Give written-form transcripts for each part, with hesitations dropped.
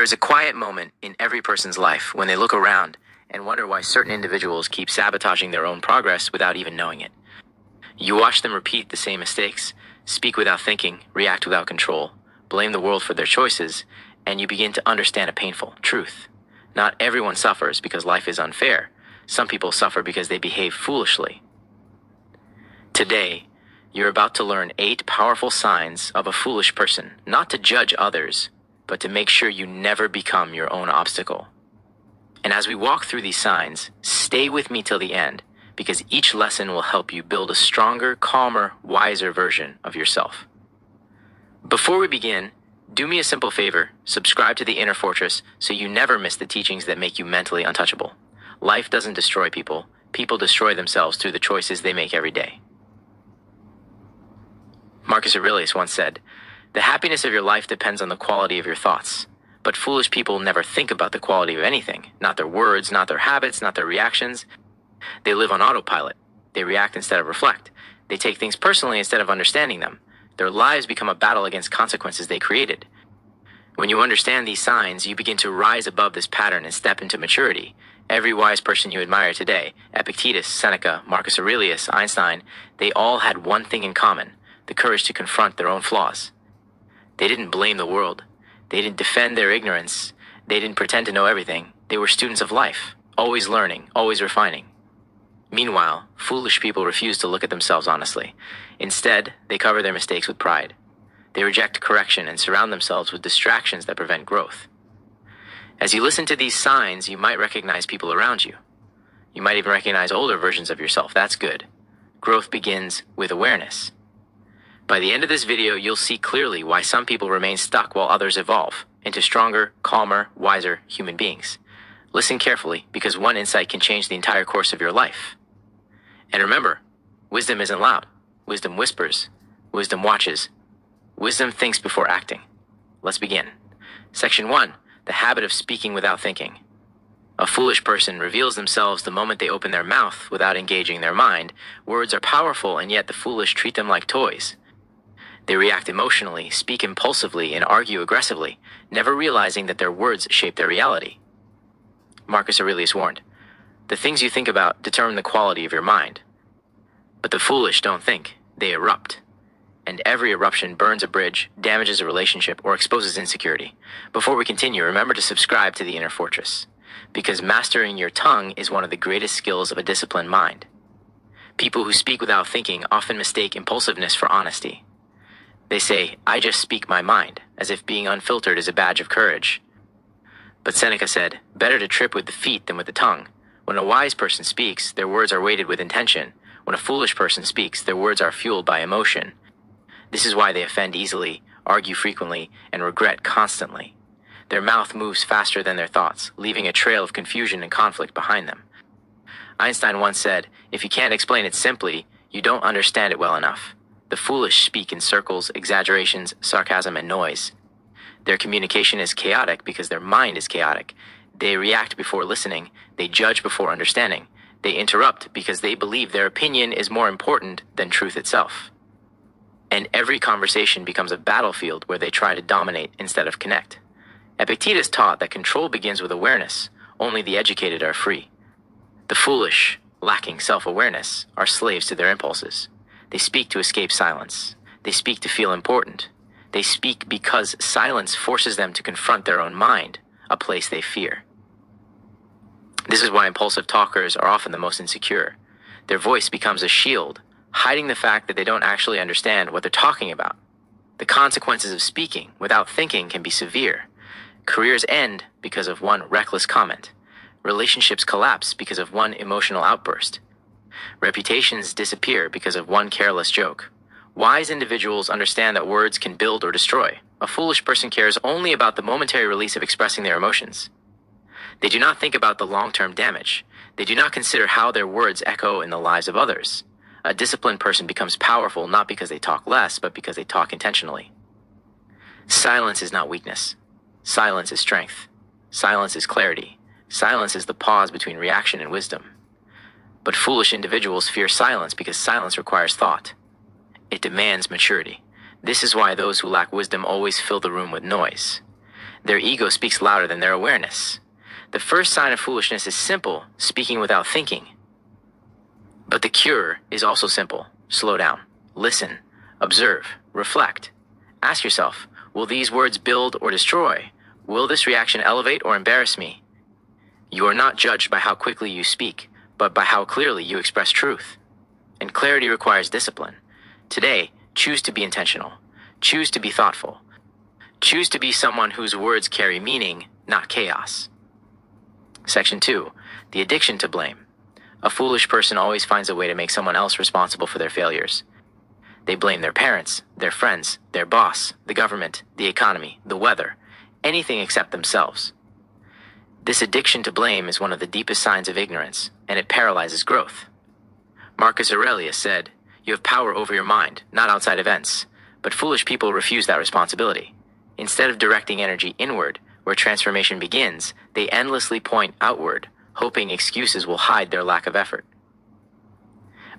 There is a quiet moment in every person's life when they look around and wonder why certain individuals keep sabotaging their own progress without even knowing it. You watch them repeat the same mistakes, speak without thinking, react without control, blame the world for their choices, and you begin to understand a painful truth. Not everyone suffers because life is unfair. Some people suffer because they behave foolishly. Today, you're about to learn 8 powerful signs of a foolish person, not to judge others, but to make sure you never become your own obstacle. And as we walk through these signs, stay with me till the end, because each lesson will help you build a stronger, calmer, wiser version of yourself. Before we begin, do me a simple favor, subscribe to the Inner Fortress so you never miss the teachings that make you mentally untouchable. Life doesn't destroy people, people destroy themselves through the choices they make every day. Marcus Aurelius once said, "The happiness of your life depends on the quality of your thoughts. But foolish people never think about the quality of anything, not their words, not their habits, not their reactions. They live on autopilot. They react instead of reflect. They take things personally instead of understanding them. Their lives become a battle against consequences they created." When you understand these signs, you begin to rise above this pattern and step into maturity. Every wise person you admire today, Epictetus, Seneca, Marcus Aurelius, Einstein, they all had one thing in common, the courage to confront their own flaws. They didn't blame the world. They didn't defend their ignorance. They didn't pretend to know everything. They were students of life, always learning, always refining. Meanwhile, foolish people refuse to look at themselves honestly. Instead, they cover their mistakes with pride. They reject correction and surround themselves with distractions that prevent growth. As you listen to these signs, you might recognize people around you. You might even recognize older versions of yourself. That's good. Growth begins with awareness. By the end of this video, you'll see clearly why some people remain stuck while others evolve into stronger, calmer, wiser human beings. Listen carefully, because one insight can change the entire course of your life. And remember, wisdom isn't loud. Wisdom whispers. Wisdom watches. Wisdom thinks before acting. Let's begin. Section 1, the habit of speaking without thinking. A foolish person reveals themselves the moment they open their mouth without engaging their mind. Words are powerful, and yet the foolish treat them like toys. They react emotionally, speak impulsively, and argue aggressively, never realizing that their words shape their reality. Marcus Aurelius warned, "The things you think about determine the quality of your mind. But the foolish don't think, they erupt. And every eruption burns a bridge, damages a relationship, or exposes insecurity." Before we continue, remember to subscribe to the Inner Fortress, because mastering your tongue is one of the greatest skills of a disciplined mind. People who speak without thinking often mistake impulsiveness for honesty. They say, "I just speak my mind," as if being unfiltered is a badge of courage. But Seneca said, "Better to trip with the feet than with the tongue." When a wise person speaks, their words are weighted with intention. When a foolish person speaks, their words are fueled by emotion. This is why they offend easily, argue frequently, and regret constantly. Their mouth moves faster than their thoughts, leaving a trail of confusion and conflict behind them. Einstein once said, "If you can't explain it simply, you don't understand it well enough." The foolish speak in circles, exaggerations, sarcasm, and noise. Their communication is chaotic because their mind is chaotic. They react before listening. They judge before understanding. They interrupt because they believe their opinion is more important than truth itself. And every conversation becomes a battlefield where they try to dominate instead of connect. Epictetus taught that control begins with awareness. Only the educated are free. The foolish, lacking self-awareness, are slaves to their impulses. They speak to escape silence. They speak to feel important. They speak because silence forces them to confront their own mind, a place they fear. This is why impulsive talkers are often the most insecure. Their voice becomes a shield, hiding the fact that they don't actually understand what they're talking about. The consequences of speaking without thinking can be severe. Careers end because of one reckless comment. Relationships collapse because of one emotional outburst. Reputations disappear because of one careless joke. Wise individuals understand that words can build or destroy. A foolish person cares only about the momentary release of expressing their emotions. They do not think about the long-term damage. They do not consider how their words echo in the lives of others. A disciplined person becomes powerful not because they talk less, but because they talk intentionally. Silence is not weakness. Silence is strength. Silence is clarity. Silence is the pause between reaction and wisdom. But foolish individuals fear silence because silence requires thought. It demands maturity. This is why those who lack wisdom always fill the room with noise. Their ego speaks louder than their awareness. The first sign of foolishness is simple, speaking without thinking. But the cure is also simple. Slow down, listen, observe, reflect. Ask yourself, will these words build or destroy? Will this reaction elevate or embarrass me? You are not judged by how quickly you speak, but by how clearly you express truth. And clarity requires discipline. Today, choose to be intentional. Choose to be thoughtful. Choose to be someone whose words carry meaning, not chaos. Section 2. The addiction to blame. A foolish person always finds a way to make someone else responsible for their failures. They blame their parents, their friends, their boss, the government, the economy, the weather, anything except themselves. This addiction to blame is one of the deepest signs of ignorance, and it paralyzes growth. Marcus Aurelius said, "You have power over your mind, not outside events." But foolish people refuse that responsibility. Instead of directing energy inward, where transformation begins, they endlessly point outward, hoping excuses will hide their lack of effort.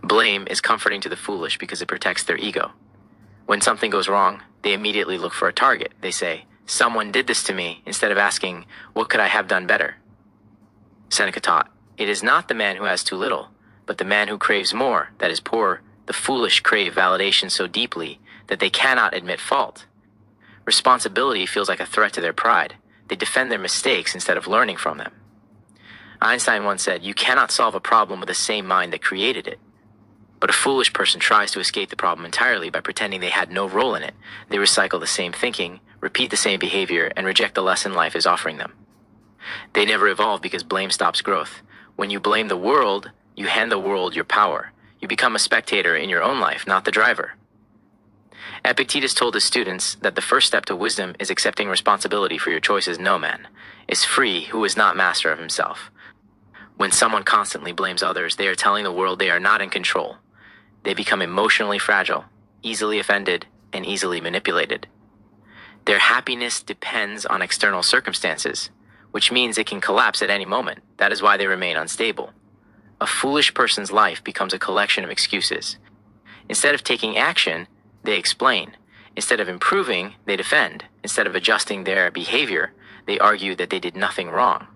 Blame is comforting to the foolish because it protects their ego. When something goes wrong, they immediately look for a target. They say, "Someone did this to me," instead of asking, "What could I have done better?" Seneca taught, "It is not the man who has too little, but the man who craves more that is poor." The foolish crave validation so deeply that they cannot admit fault. Responsibility feels like a threat to their pride. They defend their mistakes instead of learning from them. Einstein once said, "You cannot solve a problem with the same mind that created it." But a foolish person tries to escape the problem entirely by pretending they had no role in it. They recycle the same thinking, repeat the same behavior, and reject the lesson life is offering them. They never evolve because blame stops growth. When you blame the world, you hand the world your power. You become a spectator in your own life, not the driver. Epictetus told his students that the first step to wisdom is accepting responsibility for your choices. No man is free who is not master of himself. When someone constantly blames others, they are telling the world they are not in control. They become emotionally fragile, easily offended, and easily manipulated. Their happiness depends on external circumstances, which means it can collapse at any moment. That is why they remain unstable. A foolish person's life becomes a collection of excuses. Instead of taking action, they explain. Instead of improving, they defend. Instead of adjusting their behavior, they argue that they did nothing wrong.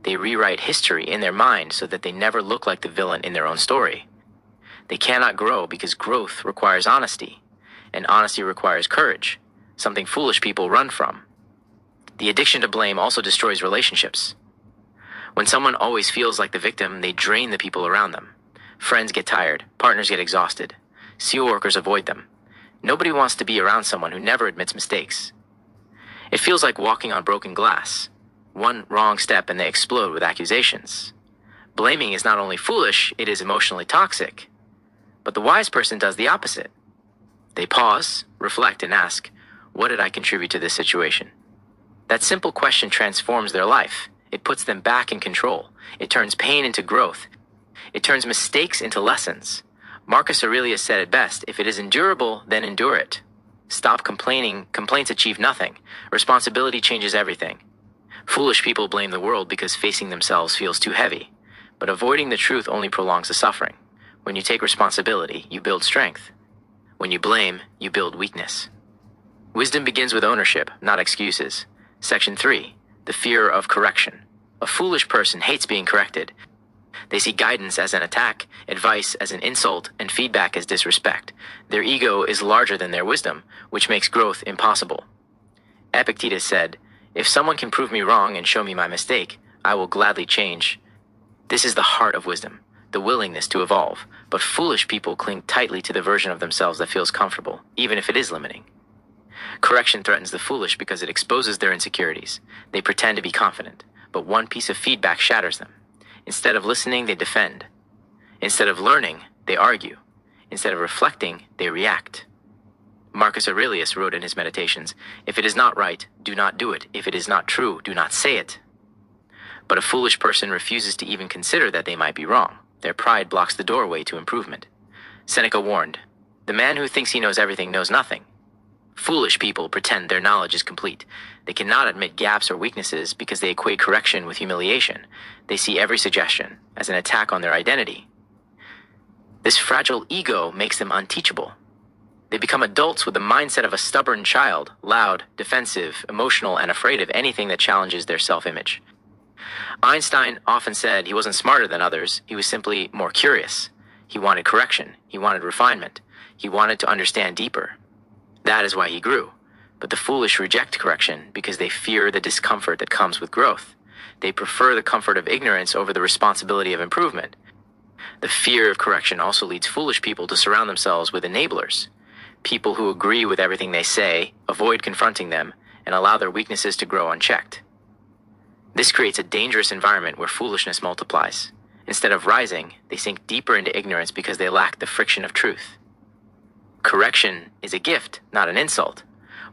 They rewrite history in their mind so that they never look like the villain in their own story. They cannot grow because growth requires honesty, and honesty requires courage, something foolish people run from. The addiction to blame also destroys relationships. When someone always feels like the victim, they drain the people around them. Friends get tired, partners get exhausted, SEAL workers avoid them. Nobody wants to be around someone who never admits mistakes. It feels like walking on broken glass. One wrong step and they explode with accusations. Blaming is not only foolish, it is emotionally toxic. But the wise person does the opposite. They pause, reflect, and ask, "What did I contribute to this situation?" That simple question transforms their life. It puts them back in control. It turns pain into growth. It turns mistakes into lessons. Marcus Aurelius said it best, "If it is endurable, then endure it." Stop complaining. Complaints achieve nothing. Responsibility changes everything. Foolish people blame the world because facing themselves feels too heavy. But avoiding the truth only prolongs the suffering. When you take responsibility, you build strength. When you blame, you build weakness. Wisdom begins with ownership, not excuses. Section 3. The fear of correction. A foolish person hates being corrected. They see guidance as an attack, advice as an insult, and feedback as disrespect. Their ego is larger than their wisdom, which makes growth impossible. Epictetus said, "If someone can prove me wrong and show me my mistake, I will gladly change." This is the heart of wisdom, the willingness to evolve. But foolish people cling tightly to the version of themselves that feels comfortable, even if it is limiting. Correction threatens the foolish because it exposes their insecurities. They pretend to be confident, but one piece of feedback shatters them. Instead of listening, they defend. Instead of learning, they argue. Instead of reflecting, they react. Marcus Aurelius wrote in his Meditations, "If it is not right, do not do it. If it is not true, do not say it." But a foolish person refuses to even consider that they might be wrong. Their pride blocks the doorway to improvement. Seneca warned, "The man who thinks he knows everything knows nothing." Foolish people pretend their knowledge is complete. They cannot admit gaps or weaknesses because they equate correction with humiliation. They see every suggestion as an attack on their identity. This fragile ego makes them unteachable. They become adults with the mindset of a stubborn child, loud, defensive, emotional, and afraid of anything that challenges their self-image. Einstein often said he wasn't smarter than others, he was simply more curious. He wanted correction, he wanted refinement, he wanted to understand deeper. That is why he grew. But the foolish reject correction because they fear the discomfort that comes with growth. They prefer the comfort of ignorance over the responsibility of improvement. The fear of correction also leads foolish people to surround themselves with enablers. People who agree with everything they say, avoid confronting them, and allow their weaknesses to grow unchecked. This creates a dangerous environment where foolishness multiplies. Instead of rising, they sink deeper into ignorance because they lack the friction of truth. Correction is a gift, not an insult.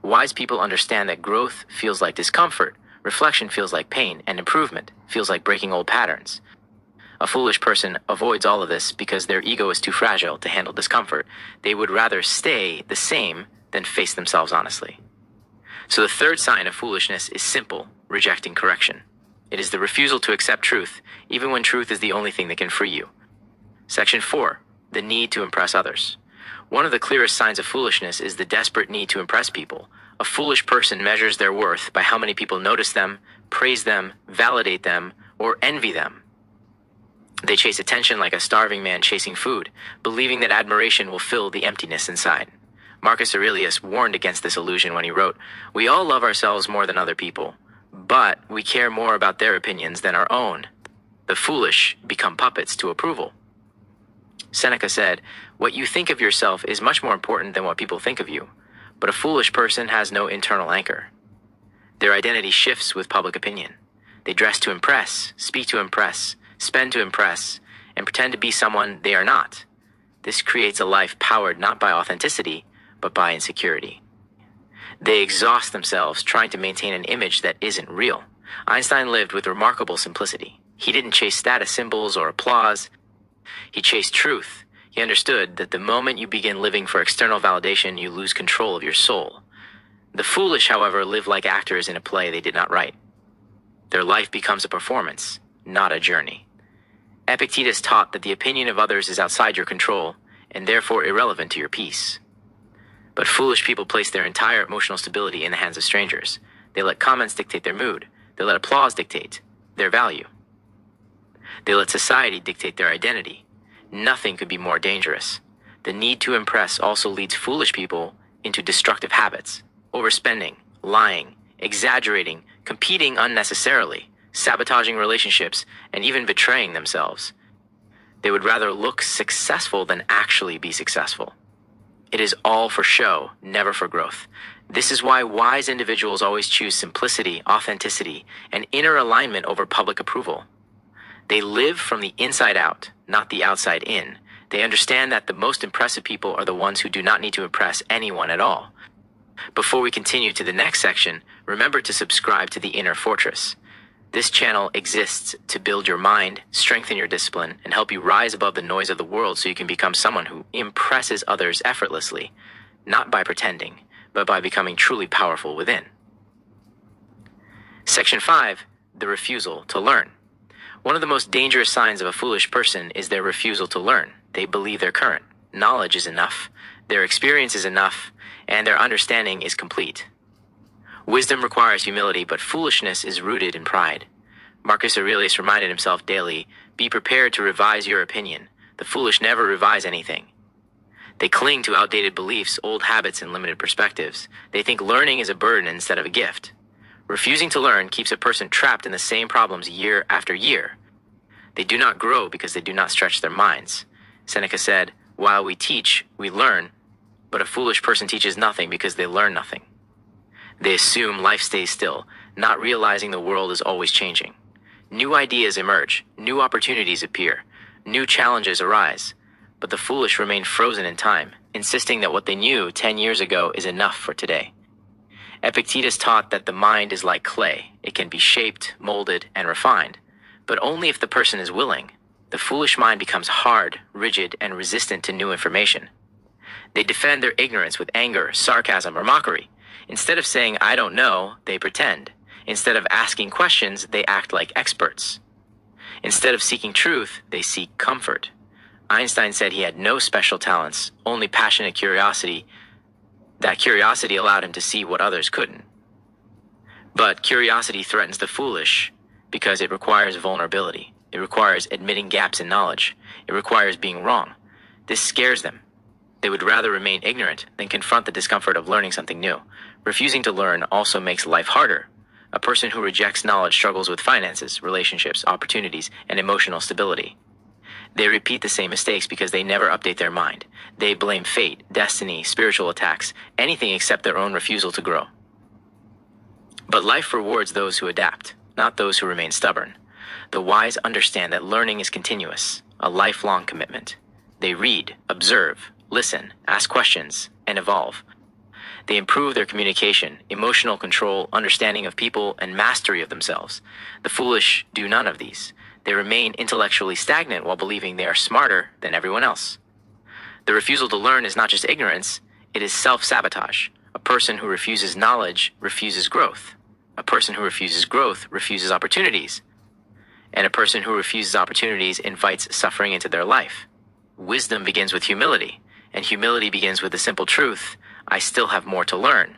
Wise people understand that growth feels like discomfort, reflection feels like pain, and improvement feels like breaking old patterns. A foolish person avoids all of this because their ego is too fragile to handle discomfort. They would rather stay the same than face themselves honestly. So the third sign of foolishness is simple, rejecting correction. It is the refusal to accept truth, even when truth is the only thing that can free you. Section 4. The need to impress others. One of the clearest signs of foolishness is the desperate need to impress people. A foolish person measures their worth by how many people notice them, praise them, validate them, or envy them. They chase attention like a starving man chasing food, believing that admiration will fill the emptiness inside. Marcus Aurelius warned against this illusion when he wrote, "We all love ourselves more than other people, but we care more about their opinions than our own. The foolish become puppets to approval." Seneca said, "What you think of yourself is much more important than what people think of you, but a foolish person has no internal anchor. Their identity shifts with public opinion. They dress to impress, speak to impress, spend to impress, and pretend to be someone they are not. This creates a life powered not by authenticity, but by insecurity. They exhaust themselves trying to maintain an image that isn't real." Einstein lived with remarkable simplicity. He didn't chase status symbols or applause. He chased truth. He understood that the moment you begin living for external validation, you lose control of your soul. The foolish, however, live like actors in a play they did not write. Their life becomes a performance, not a journey. Epictetus taught that the opinion of others is outside your control, and therefore irrelevant to your peace. But foolish people place their entire emotional stability in the hands of strangers. They let comments dictate their mood. They let applause dictate their value. They let society dictate their identity. Nothing could be more dangerous. The need to impress also leads foolish people into destructive habits: overspending, lying, exaggerating, competing unnecessarily, sabotaging relationships, and even betraying themselves. They would rather look successful than actually be successful. It is all for show, never for growth. This is why wise individuals always choose simplicity, authenticity, and inner alignment over public approval. They live from the inside out, not the outside in. They understand that the most impressive people are the ones who do not need to impress anyone at all. Before we continue to the next section, remember to subscribe to the Inner Fortress. This channel exists to build your mind, strengthen your discipline, and help you rise above the noise of the world so you can become someone who impresses others effortlessly, not by pretending, but by becoming truly powerful within. Section 5, the refusal to learn. One of the most dangerous signs of a foolish person is their refusal to learn. They believe their current knowledge is enough, their experience is enough, and their understanding is complete. Wisdom requires humility, but foolishness is rooted in pride. Marcus Aurelius reminded himself daily, "Be prepared to revise your opinion. The foolish never revise anything." They cling to outdated beliefs, old habits, and limited perspectives. They think learning is a burden instead of a gift. Refusing to learn keeps a person trapped in the same problems year after year. They do not grow because they do not stretch their minds. Seneca said, "While we teach, we learn, but a foolish person teaches nothing because they learn nothing." They assume life stays still, not realizing the world is always changing. New ideas emerge, new opportunities appear, new challenges arise, but the foolish remain frozen in time, insisting that what they knew 10 years ago is enough for today. Epictetus taught that the mind is like clay. It can be shaped, molded, and refined, but only if the person is willing. The foolish mind becomes hard, rigid, and resistant to new information. They defend their ignorance with anger, sarcasm, or mockery. Instead of saying, "I don't know," they pretend. Instead of asking questions, they act like experts. Instead of seeking truth, they seek comfort. Einstein said he had no special talents, only passionate curiosity, That curiosity allowed him to see what others couldn't. But curiosity threatens the foolish because it requires vulnerability. It requires admitting gaps in knowledge. It requires being wrong. This scares them. They would rather remain ignorant than confront the discomfort of learning something new. Refusing to learn also makes life harder. A person who rejects knowledge struggles with finances, relationships, opportunities, and emotional stability. They repeat the same mistakes because they never update their mind. They blame fate, destiny, spiritual attacks, anything except their own refusal to grow. But life rewards those who adapt, not those who remain stubborn. The wise understand that learning is continuous, a lifelong commitment. They read, observe, listen, ask questions, and evolve. They improve their communication, emotional control, understanding of people, and mastery of themselves. The foolish do none of these. They remain intellectually stagnant while believing they are smarter than everyone else. The refusal to learn is not just ignorance, it is self-sabotage. A person who refuses knowledge refuses growth. A person who refuses growth refuses opportunities. And a person who refuses opportunities invites suffering into their life. Wisdom begins with humility, and humility begins with the simple truth, I still have more to learn.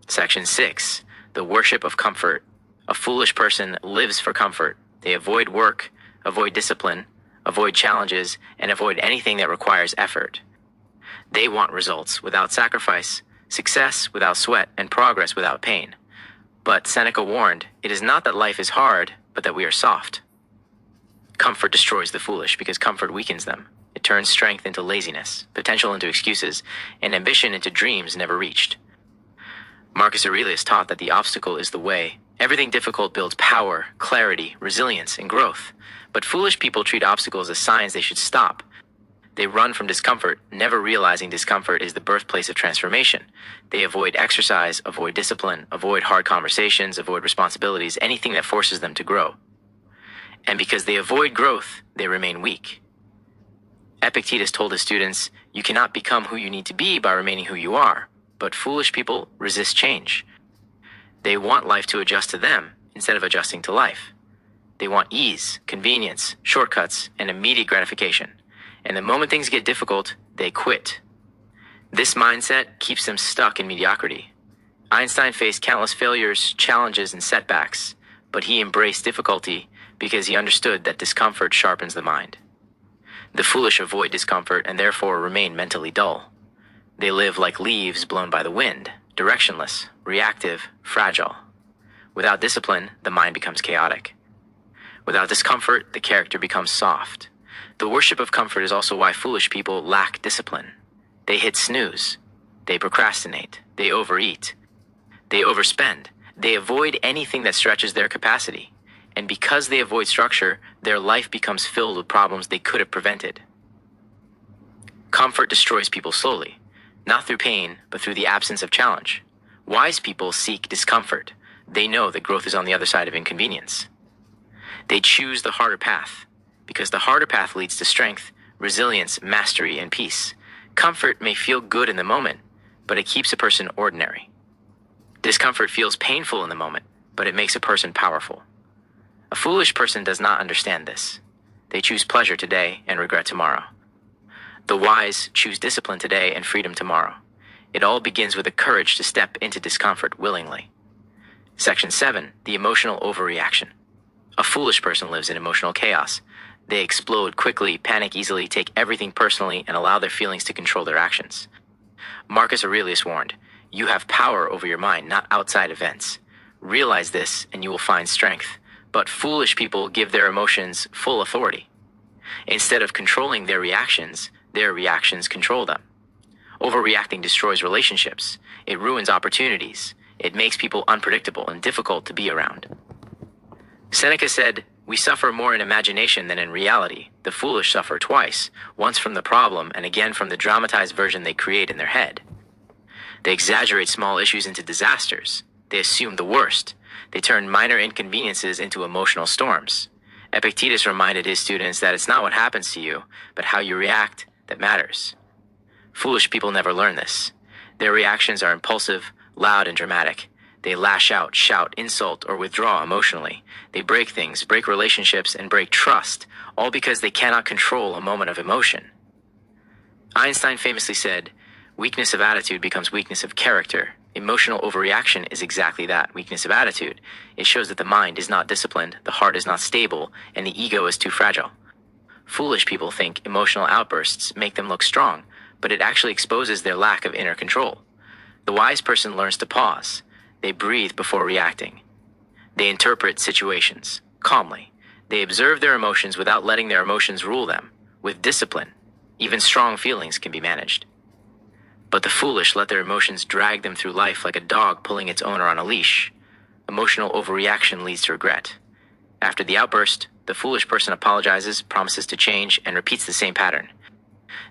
Section 6. The worship of comfort. A foolish person lives for comfort. They avoid work, avoid discipline, avoid challenges, and avoid anything that requires effort. They want results without sacrifice, success without sweat, and progress without pain. But Seneca warned, it is not that life is hard, but that we are soft. Comfort destroys the foolish because comfort weakens them. It turns strength into laziness, potential into excuses, and ambition into dreams never reached. Marcus Aurelius taught that the obstacle is the way. Everything difficult builds power, clarity, resilience, and growth. But foolish people treat obstacles as signs they should stop. They run from discomfort, never realizing discomfort is the birthplace of transformation. They avoid exercise, avoid discipline, avoid hard conversations, avoid responsibilities, anything that forces them to grow. And because they avoid growth, they remain weak. Epictetus told his students, you cannot become who you need to be by remaining who you are. But foolish people resist change. They want life to adjust to them instead of adjusting to life. They want ease, convenience, shortcuts, and immediate gratification. And the moment things get difficult, they quit. This mindset keeps them stuck in mediocrity. Einstein faced countless failures, challenges, and setbacks, but he embraced difficulty because he understood that discomfort sharpens the mind. The foolish avoid discomfort and therefore remain mentally dull. They live like leaves blown by the wind, directionless, reactive, fragile. Without discipline, the mind becomes chaotic. Without discomfort, the character becomes soft. The worship of comfort is also why foolish people lack discipline. They hit snooze. They procrastinate. They overeat. They overspend. They avoid anything that stretches their capacity. And because they avoid structure, their life becomes filled with problems they could have prevented. Comfort destroys people slowly, not through pain, but through the absence of challenge. Wise people seek discomfort. They know that growth is on the other side of inconvenience. They choose the harder path, because the harder path leads to strength, resilience, mastery, and peace. Comfort may feel good in the moment, but it keeps a person ordinary. Discomfort feels painful in the moment, but it makes a person powerful. A foolish person does not understand this. They choose pleasure today and regret tomorrow. The wise choose discipline today and freedom tomorrow. It all begins with the courage to step into discomfort willingly. Section 7. The emotional overreaction. A foolish person lives in emotional chaos. They explode quickly, panic easily, take everything personally, and allow their feelings to control their actions. Marcus Aurelius warned, you have power over your mind, not outside events. Realize this and you will find strength. But foolish people give their emotions full authority. Instead of controlling their reactions control them. Overreacting destroys relationships. It ruins opportunities. It makes people unpredictable and difficult to be around. Seneca said, we suffer more in imagination than in reality. The foolish suffer twice, once from the problem and again from the dramatized version they create in their head. They exaggerate small issues into disasters. They assume the worst. They turn minor inconveniences into emotional storms. Epictetus reminded his students that it's not what happens to you, but how you react that matters. Foolish people never learn this. Their reactions are impulsive, loud, and dramatic. They lash out, shout, insult, or withdraw emotionally. They break things, break relationships, and break trust, all because they cannot control a moment of emotion. Einstein famously said, Weakness of attitude becomes weakness of character. Emotional overreaction is exactly that, weakness of attitude. It shows that the mind is not disciplined, the heart is not stable, and the ego is too fragile. Foolish people think emotional outbursts make them look strong, but it actually exposes their lack of inner control. The wise person learns to pause. They breathe before reacting. They interpret situations calmly. They observe their emotions without letting their emotions rule them. With discipline, even strong feelings can be managed. But the foolish let their emotions drag them through life like a dog pulling its owner on a leash. Emotional overreaction leads to regret. After the outburst, the foolish person apologizes, promises to change, and repeats the same pattern.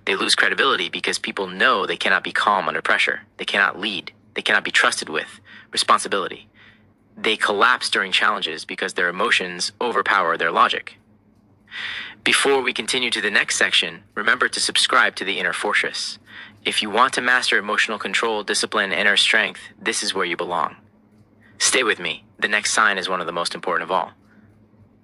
They lose credibility because people know they cannot be calm under pressure. They cannot lead. They cannot be trusted with responsibility. They collapse during challenges because their emotions overpower their logic. Before we continue to the next section, remember to subscribe to the Inner Fortress. If you want to master emotional control, discipline, and inner strength, this is where you belong. Stay with me. The next sign is one of the most important of all.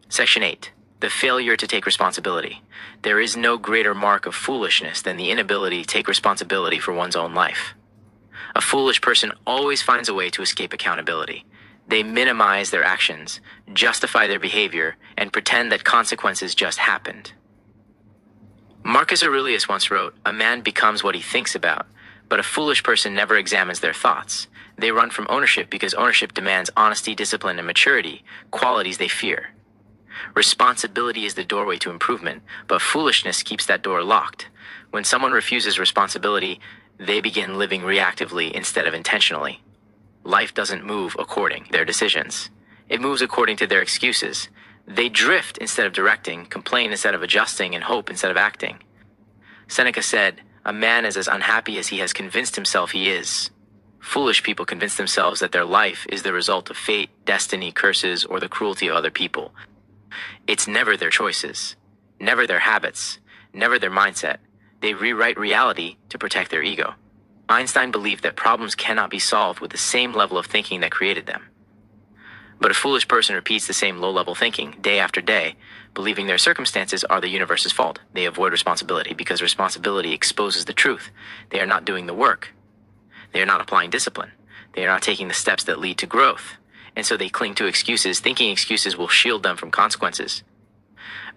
Section 8. The failure to take responsibility. There is no greater mark of foolishness than the inability to take responsibility for one's own life. A foolish person always finds a way to escape accountability. They minimize their actions, justify their behavior, and pretend that consequences just happened. Marcus Aurelius once wrote, "A man becomes what he thinks about, but a foolish person never examines their thoughts. They run from ownership because ownership demands honesty, discipline, and maturity, qualities they fear. Responsibility is the doorway to improvement, but foolishness keeps that door locked. When someone refuses responsibility, they begin living reactively instead of intentionally. Life doesn't move according to their decisions. It moves according to their excuses. They drift instead of directing, complain instead of adjusting, and hope instead of acting." Seneca said, "A man is as unhappy as he has convinced himself he is." Foolish people convince themselves that their life is the result of fate, destiny, curses, or the cruelty of other people. It's never their choices, never their habits, never their mindset. They rewrite reality to protect their ego. Einstein believed that problems cannot be solved with the same level of thinking that created them. But a foolish person repeats the same low-level thinking day after day, believing their circumstances are the universe's fault. They avoid responsibility because responsibility exposes the truth. They are not doing the work. They are not applying discipline. They are not taking the steps that lead to growth. And so they cling to excuses, thinking excuses will shield them from consequences.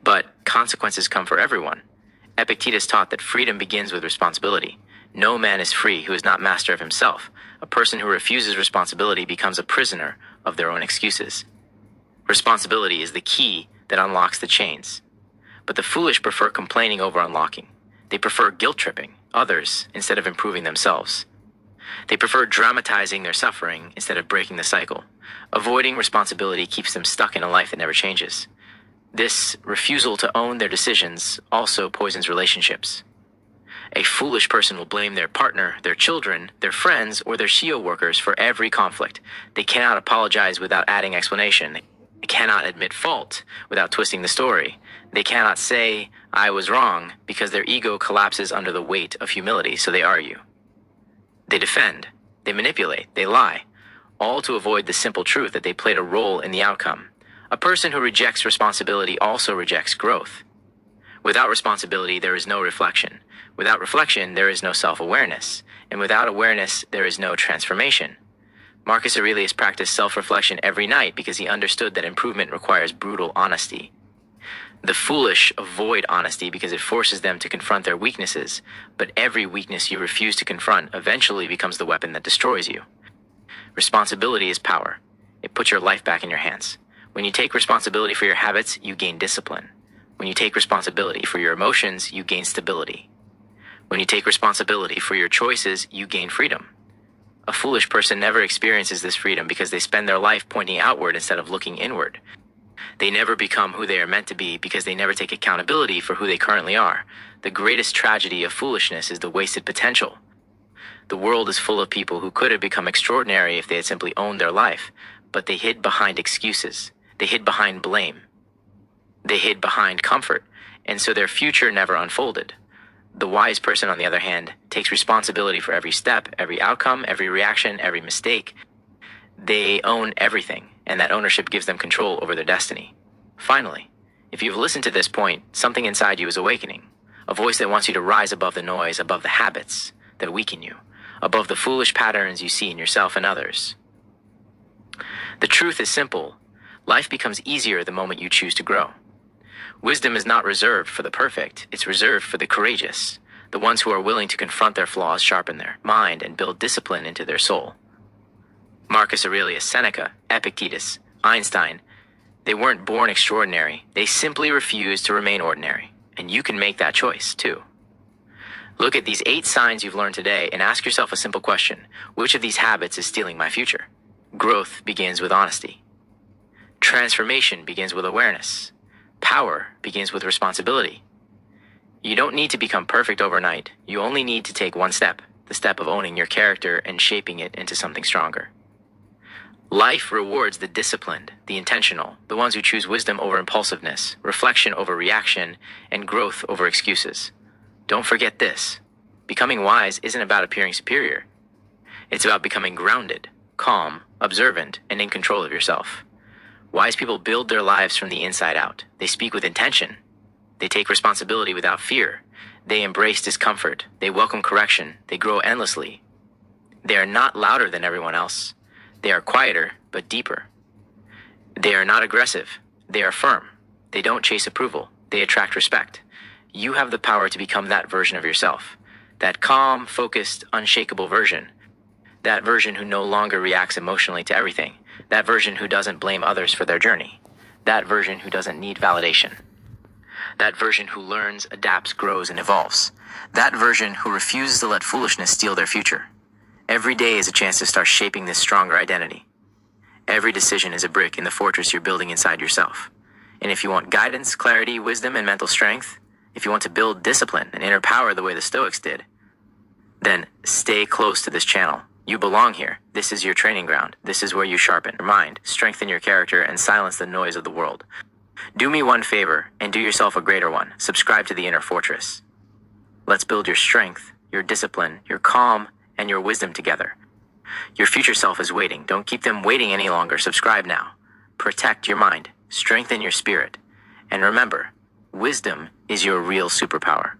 But consequences come for everyone. Epictetus taught that freedom begins with responsibility. No man is free who is not master of himself. A person who refuses responsibility becomes a prisoner of their own excuses. Responsibility is the key that unlocks the chains. But the foolish prefer complaining over unlocking. They prefer guilt-tripping others instead of improving themselves. They prefer dramatizing their suffering instead of breaking the cycle. Avoiding responsibility keeps them stuck in a life that never changes. This refusal to own their decisions also poisons relationships. A foolish person will blame their partner, their children, their friends, or their CEO workers for every conflict. They cannot apologize without adding explanation. They cannot admit fault without twisting the story. They cannot say, "I was wrong," because their ego collapses under the weight of humility, so they argue. They defend, they manipulate, they lie, all to avoid the simple truth that they played a role in the outcome. A person who rejects responsibility also rejects growth. Without responsibility, there is no reflection. Without reflection, there is no self-awareness. And without awareness, there is no transformation. Marcus Aurelius practiced self-reflection every night because he understood that improvement requires brutal honesty. The foolish avoid honesty because it forces them to confront their weaknesses, but every weakness you refuse to confront eventually becomes the weapon that destroys you. Responsibility is power. It puts your life back in your hands. When you take responsibility for your habits, you gain discipline. When you take responsibility for your emotions, you gain stability. When you take responsibility for your choices, you gain freedom. A foolish person never experiences this freedom because they spend their life pointing outward instead of looking inward. They never become who they are meant to be because they never take accountability for who they currently are. The greatest tragedy of foolishness is the wasted potential. The world is full of people who could have become extraordinary if they had simply owned their life, but they hid behind excuses. They hid behind blame. They hid behind comfort, and so their future never unfolded. The wise person, on the other hand, takes responsibility for every step, every outcome, every reaction, every mistake. They own everything, and that ownership gives them control over their destiny. Finally, if you've listened to this point, something inside you is awakening. A voice that wants you to rise above the noise, above the habits, that weaken you, above the foolish patterns you see in yourself and others. The truth is simple. Life becomes easier the moment you choose to grow. Wisdom is not reserved for the perfect, it's reserved for the courageous, the ones who are willing to confront their flaws, sharpen their mind, and build discipline into their soul. Marcus Aurelius, Seneca, Epictetus, Einstein, they weren't born extraordinary, they simply refused to remain ordinary. And you can make that choice, too. Look at these 8 signs you've learned today and ask yourself a simple question. Which of these habits is stealing my future? Growth begins with honesty. Transformation begins with awareness. Power begins with responsibility. You don't need to become perfect overnight. You only need to take one step, the step of owning your character and shaping it into something stronger. Life rewards the disciplined, the intentional, the ones who choose wisdom over impulsiveness, reflection over reaction, and growth over excuses. Don't forget this. Becoming wise isn't about appearing superior. It's about becoming grounded, calm, observant, and in control of yourself. Wise people build their lives from the inside out. They speak with intention. They take responsibility without fear. They embrace discomfort. They welcome correction. They grow endlessly. They are not louder than everyone else. They are quieter, but deeper. They are not aggressive. They are firm. They don't chase approval. They attract respect. You have the power to become that version of yourself. That calm, focused, unshakable version. That version who no longer reacts emotionally to everything. That version who doesn't blame others for their journey. That version who doesn't need validation. That version who learns, adapts, grows, and evolves. That version who refuses to let foolishness steal their future. Every day is a chance to start shaping this stronger identity. Every decision is a brick in the fortress you're building inside yourself. And if you want guidance, clarity, wisdom, and mental strength, if you want to build discipline and inner power the way the Stoics did, then stay close to this channel. You belong here. This is your training ground. This is where you sharpen your mind, strengthen your character, and silence the noise of the world. Do me one favor and do yourself a greater one. Subscribe to the Inner Fortress. Let's build your strength, your discipline, your calm, and your wisdom together. Your future self is waiting. Don't keep them waiting any longer. Subscribe now. Protect your mind. Strengthen your spirit. And remember, wisdom is your real superpower.